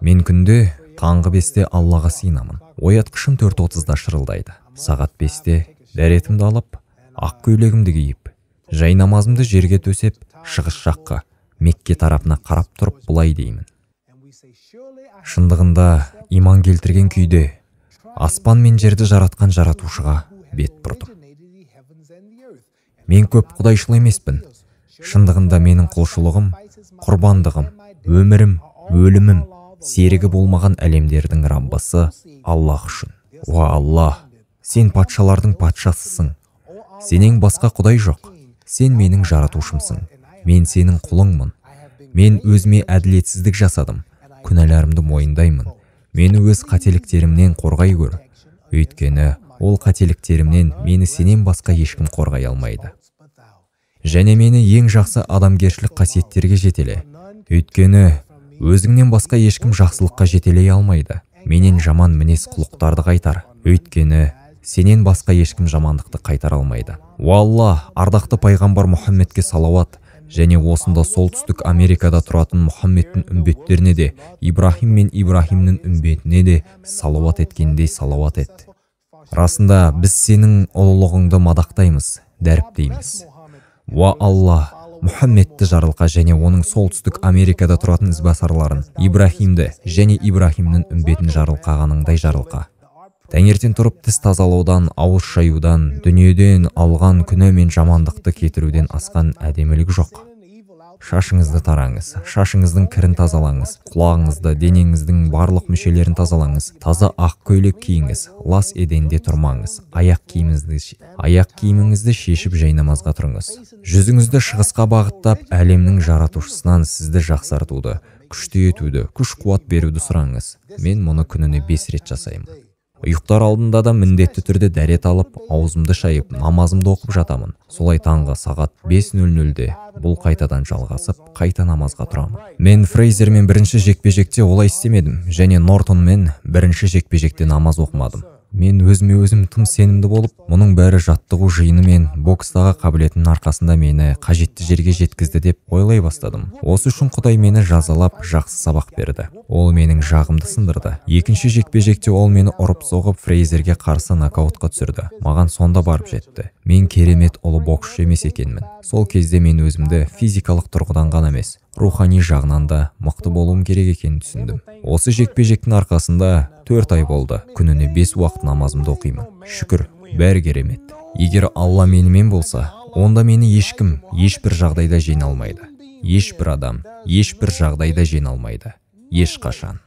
Мен күнде таңғы 5-те Аллаға сыйынамын. Оятқышым 4:30-да шырылдайды. Сағат 5-те дәретімді алып, ақ көйлегімді киіп, жай намазымды жерге төсеп, шығыс жаққа, Мекке тарапына қарап тұрып бұлай деймін. Шындығында иман келтірген күйде аспан мен жерді жаратқан жаратушыға бет бұрдым. Мен көп құдайшыл емеспін. Шындығында менің құлшылығым, құрбандығым, өмірім, өлімім, серігі болмаған әлемдердің Раббысы Аллах үшін. Уа Аллах, сен патшалардың патшасысың. Сенен басқа құдай жоқ. Сен менің жаратушымсың. Мен сенің құлыңмын. Мен өзіме әділетсіздік жасадым. Күнәларымды мойындаймын. Мені өз қателіктерімнен қорғай көр. Өйткені ол қателіктерімнен мені сенен басқа ешкім қорғай алмайды. Және мені ең жақсы адамгершілік қасиеттерге жетеле. Өйткені өзіңнен басқа ешкім жақсылыққа жетелей алмайды. Менен жаман мінез құлықтарды қайтар. Өйткені сенен басқа ешкім жамандықты қайтар алмайды. Уалла, ардақты пайғамбар Мұхаммедке салауат, және осында солтүстік Америкада тұратын Мұхаммедтің үмбеттеріне де, Ибрахим мен Ибрахимнің үмбетіне де салауат еткендей салауат ет. Расында біз сенің ұлылығыңды мадақтаймыз, дәріптейміз. Уа Алла, Мұхаммедті жарылқа және оның солтүстік Америкада тұратын ізбасарларын, Ибрахимді және Ибрахимнің үмбетін жарылқағаныңдай жарылқа. Таңертең тұрып тіс тазалаудан, ауыз шаюдан, дүниеден алған күнә мен жамандықты кетіруден асқан әдемілік жоқ. Шашыңызды тараңыз, шашыңыздың кірін тазалаңыз, құлағыңызды, денеңіздің барлық мүшелерін тазалаңыз, таза ақ көйлек киіңіз, лас еденде тұрмаңыз, аяқ киіміңізді шешіп жай намазға тұрыңыз. Жүзіңізді шығысқа бағыттап, әлемнің жаратушысынан сізді жақсартуды, күшті етуді, күш-қуат беруді сұраңыз. Мен мұны күніне 5 рет жасаймын. Ұйықтар алдында да міндетті түрде дәрет алып, аузымды шайып, намазымды оқып жатамын. Солай таңғы сағат 5:00-де бұл қайтадан жалғасып, қайта намазға тұрамын. Мен Фрейзермен бірінші жекпе-жекте олай істемедім, және Нортонмен бірінші жекпе-жекте намаз оқымадым. Мен өзіме өзім тым сенімді болып, мұның бәрі жаттығу жиыны мен бокстағы қабілетінің арқасында мені қажетті жерге жеткізді деп ойлай бастадым. Осы үшін Құдай мені жазалап, жақсы сабақ берді. Ол менің жағымды сындырды. Екінші жекпе-жекте ол мені ұрып-соғып Фрейзерге қарсы нокаутқа түсірді. Маған сонда барып жетті. Мен керемет ұлы боксшы емес екенмін. Сол кезде мен өзімді физикалық тұрғыдан ғана емес, рухани жағынан да мықты болуым керек екенін түсіндім. Осы жекпе-жектің арқасында 4 ай болды. Күніне 5 уақыт намазымды оқимын. Шүкір, бәрі керемет. Егер Алла менімен болса, онда мені ешкім, ешбір жағдайда жеңе алмайды. Ешбір адам, ешбір жағдайда жеңе алмайды. Ешқашан.